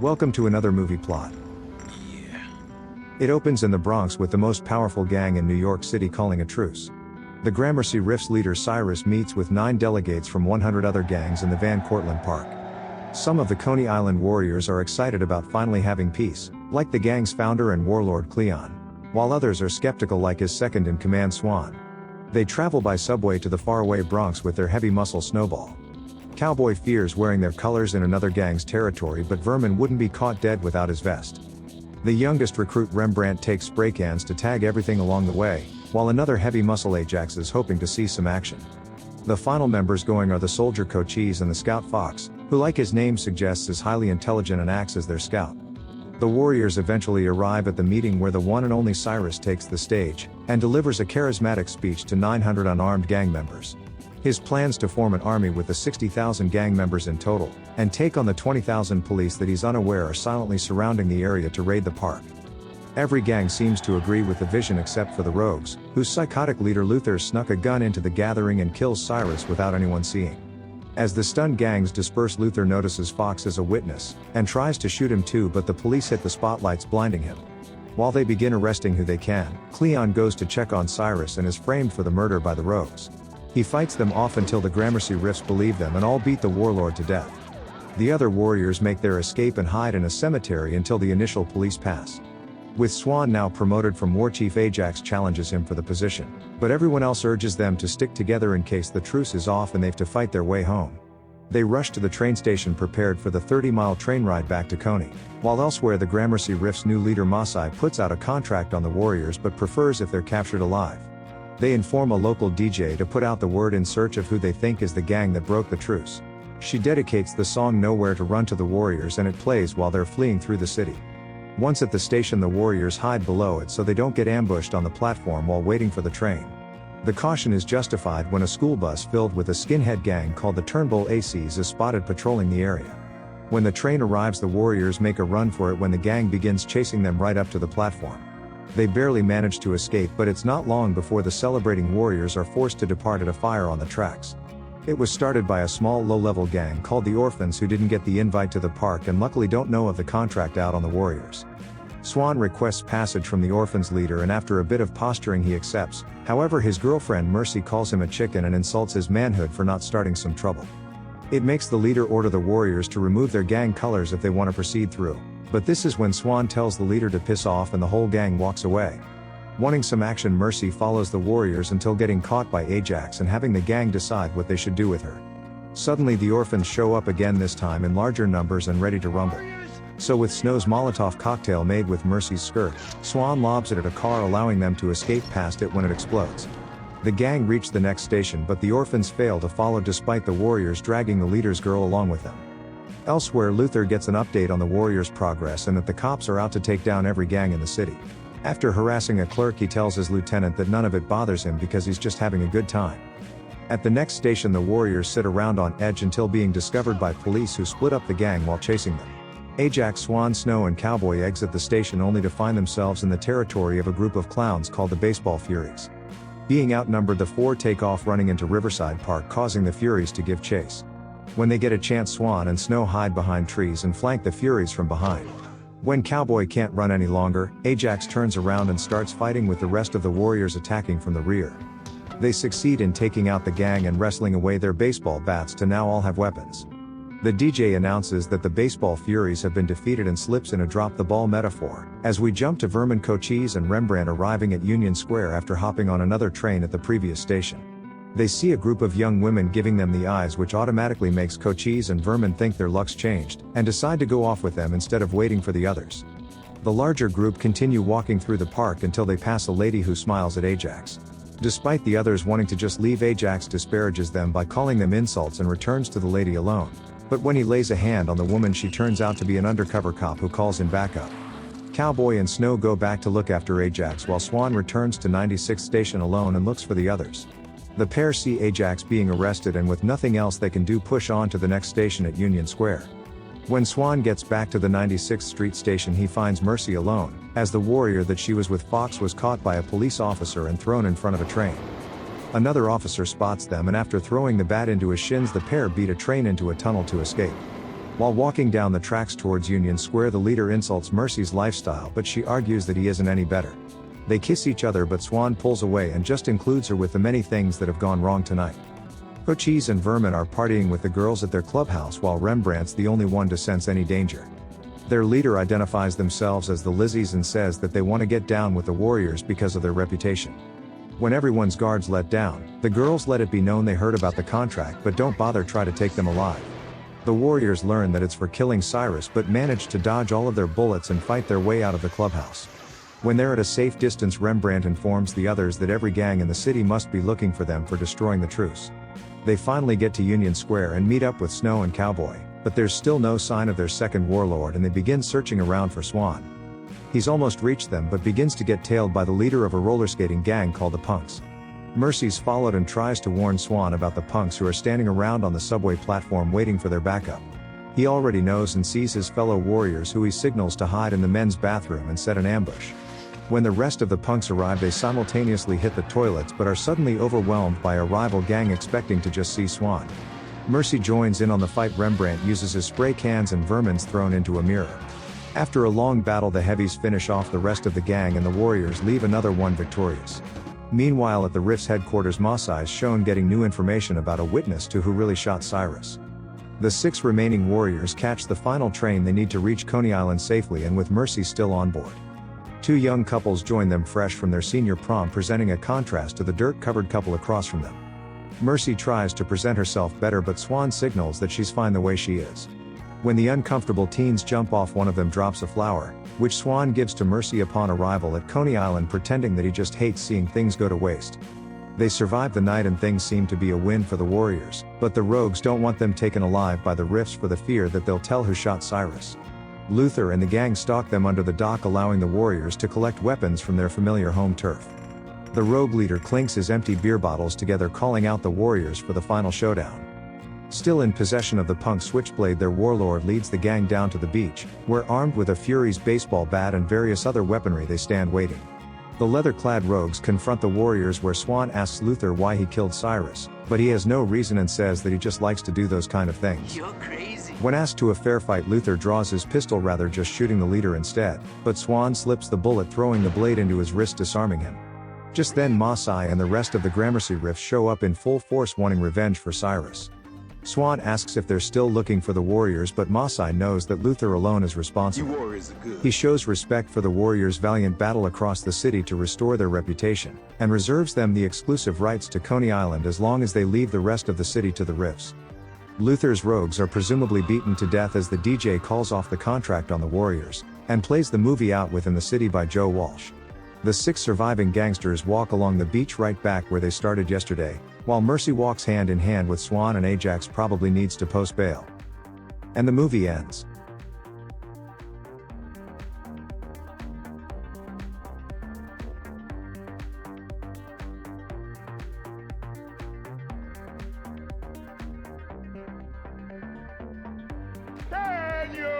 Welcome to another movie plot. Yeah. It opens in the Bronx with the most powerful gang in New York City calling a truce. The Gramercy Riff's leader Cyrus meets with 9 delegates from 100 other gangs in the Van Cortlandt Park. Some of the Coney Island warriors are excited about finally having peace, like the gang's founder and warlord Cleon, while others are skeptical like his second-in-command Swan. They travel by subway to the faraway Bronx with their heavy muscle Snowball. Cowboy fears wearing their colors in another gang's territory, but Vermin wouldn't be caught dead without his vest. The youngest recruit Rembrandt takes spray cans to tag everything along the way, while another heavy muscle Ajax is hoping to see some action. The final members going are the soldier Cochise and the scout Fox, who like his name suggests is highly intelligent and acts as their scout. The warriors eventually arrive at the meeting where the one and only Cyrus takes the stage, and delivers a charismatic speech to 900 unarmed gang members. His plans to form an army with the 60,000 gang members in total, and take on the 20,000 police that he's unaware are silently surrounding the area to raid the park. Every gang seems to agree with the vision except for the Rogues, whose psychotic leader Luther snuck a gun into the gathering and kills Cyrus without anyone seeing. As the stunned gangs disperse, Luther notices Fox as a witness, and tries to shoot him too, but the police hit the spotlights blinding him. While they begin arresting who they can, Cleon goes to check on Cyrus and is framed for the murder by the Rogues. He fights them off until the Gramercy Riffs believe them and all beat the warlord to death. The other warriors make their escape and hide in a cemetery until the initial police pass. With Swan now promoted from war chief, Ajax challenges him for the position, but everyone else urges them to stick together in case the truce is off and they've to fight their way home. They rush to the train station prepared for the 30-mile train ride back to Coney, while elsewhere the Gramercy Riff's new leader Masai puts out a contract on the warriors but prefers if they're captured alive. They inform a local DJ to put out the word in search of who they think is the gang that broke the truce. She dedicates the song Nowhere to Run to the warriors and it plays while they're fleeing through the city. Once at the station, the warriors hide below it so they don't get ambushed on the platform while waiting for the train. The caution is justified when a school bus filled with a skinhead gang called the Turnbull Aces is spotted patrolling the area. When the train arrives, the warriors make a run for it when the gang begins chasing them right up to the platform. They barely manage to escape, but it's not long before the celebrating warriors are forced to depart at a fire on the tracks. It was started by a small low-level gang called the Orphans who didn't get the invite to the park and luckily don't know of the contract out on the warriors. Swan requests passage from the Orphans leader and after a bit of posturing he accepts. However, his girlfriend Mercy calls him a chicken and insults his manhood for not starting some trouble. It makes the leader order the warriors to remove their gang colors if they want to proceed through, but this is when Swan tells the leader to piss off and the whole gang walks away. Wanting some action, Mercy follows the warriors until getting caught by Ajax and having the gang decide what they should do with her. Suddenly the Orphans show up again, this time in larger numbers and ready to rumble. So with Snow's Molotov cocktail made with Mercy's skirt, Swan lobs it at a car, allowing them to escape past it when it explodes. The gang reach the next station, but the Orphans fail to follow despite the warriors dragging the leader's girl along with them. Elsewhere, Luther gets an update on the warriors' progress and that the cops are out to take down every gang in the city. After harassing a clerk, he tells his lieutenant that none of it bothers him because he's just having a good time. At the next station, the warriors sit around on edge until being discovered by police who split up the gang while chasing them. Ajax, Swan, Snow and Cowboy exit the station only to find themselves in the territory of a group of clowns called the Baseball Furies. Being outnumbered, the four take off running into Riverside Park, causing the Furies to give chase. When they get a chance, Swan and Snow hide behind trees and flank the Furies from behind. When Cowboy can't run any longer, Ajax turns around and starts fighting with the rest of the warriors attacking from the rear. They succeed in taking out the gang and wrestling away their baseball bats to now all have weapons. The DJ announces that the Baseball Furies have been defeated and slips in a drop-the-ball metaphor, as we jump to Vermin, Cochise and Rembrandt arriving at Union Square after hopping on another train at the previous station. They see a group of young women giving them the eyes, which automatically makes Cochise and Vermin think their luck's changed, and decide to go off with them instead of waiting for the others. The larger group continue walking through the park until they pass a lady who smiles at Ajax. Despite the others wanting to just leave, Ajax disparages them by calling them insults and returns to the lady alone. But when he lays a hand on the woman, she turns out to be an undercover cop who calls him back up. Cowboy and Snow go back to look after Ajax while Swan returns to 96th Station alone and looks for the others. The pair see Ajax being arrested and with nothing else they can do, push on to the next station at Union Square. When Swan gets back to the 96th Street station, he finds Mercy alone, as the warrior that she was with Fox was caught by a police officer and thrown in front of a train. Another officer spots them and after throwing the bat into his shins, the pair beat a train into a tunnel to escape. While walking down the tracks towards Union Square, the leader insults Mercy's lifestyle, but she argues that he isn't any better. They kiss each other, but Swan pulls away and just includes her with the many things that have gone wrong tonight. Cochise and Vermin are partying with the girls at their clubhouse, while Rembrandt's the only one to sense any danger. Their leader identifies themselves as the Lizzies and says that they want to get down with the Warriors because of their reputation. When everyone's guards let down, the girls let it be known they heard about the contract but don't bother try to take them alive. The Warriors learn that it's for killing Cyrus but manage to dodge all of their bullets and fight their way out of the clubhouse. When they're at a safe distance, Rembrandt informs the others that every gang in the city must be looking for them for destroying the truce. They finally get to Union Square and meet up with Snow and Cowboy, but there's still no sign of their second warlord, and they begin searching around for Swan. He's almost reached them but begins to get tailed by the leader of a roller skating gang called the Punks. Mercy's followed and tries to warn Swan about the punks who are standing around on the subway platform waiting for their backup. He already knows and sees his fellow warriors, who he signals to hide in the men's bathroom and set an ambush. When the rest of the punks arrive, they simultaneously hit the toilets but are suddenly overwhelmed by a rival gang expecting to just see Swan. Mercy joins in on the fight. Rembrandt uses his spray cans and Vermin's thrown into a mirror. After a long battle, the heavies finish off the rest of the gang and the Warriors leave another one victorious. Meanwhile, at the Rift's headquarters, Masai is shown getting new information about a witness to who really shot Cyrus. The 6 remaining Warriors catch the final train they need to reach Coney Island safely, and with Mercy still on board. 2 young couples join them fresh from their senior prom, presenting a contrast to the dirt-covered couple across from them. Mercy tries to present herself better, but Swan signals that she's fine the way she is. When the uncomfortable teens jump off, one of them drops a flower, which Swan gives to Mercy upon arrival at Coney Island, pretending that he just hates seeing things go to waste. They survive the night and things seem to be a win for the Warriors, but the rogues don't want them taken alive by the Rifts for the fear that they'll tell who shot Cyrus. Luther and the gang stalk them under the dock, allowing the Warriors to collect weapons from their familiar home turf. The rogue leader clinks his empty beer bottles together, calling out the Warriors for the final showdown. Still in possession of the punk Switchblade, their warlord leads the gang down to the beach, where, armed with a Fury's baseball bat and various other weaponry, they stand waiting. The leather-clad rogues confront the Warriors, where Swan asks Luther why he killed Cyrus, but he has no reason and says that he just likes to do those kind of things. You're crazy. When asked to a fair fight, Luther draws his pistol, rather just shooting the leader instead, but Swan slips the bullet, throwing the blade into his wrist, disarming him. Just then, Masai and the rest of the Gramercy Rift show up in full force, wanting revenge for Cyrus. Swan asks if they're still looking for the Warriors, but Masai knows that Luther alone is responsible. You Warriors are good. He shows respect for the Warriors' valiant battle across the city to restore their reputation, and reserves them the exclusive rights to Coney Island as long as they leave the rest of the city to the Rifts. Luther's rogues are presumably beaten to death as the DJ calls off the contract on the Warriors, and plays the movie Out Within the City by Joe Walsh. The 6 surviving gangsters walk along the beach right back where they started yesterday, while Mercy walks hand in hand with Swan, and Ajax probably needs to post bail. And the movie ends. Can you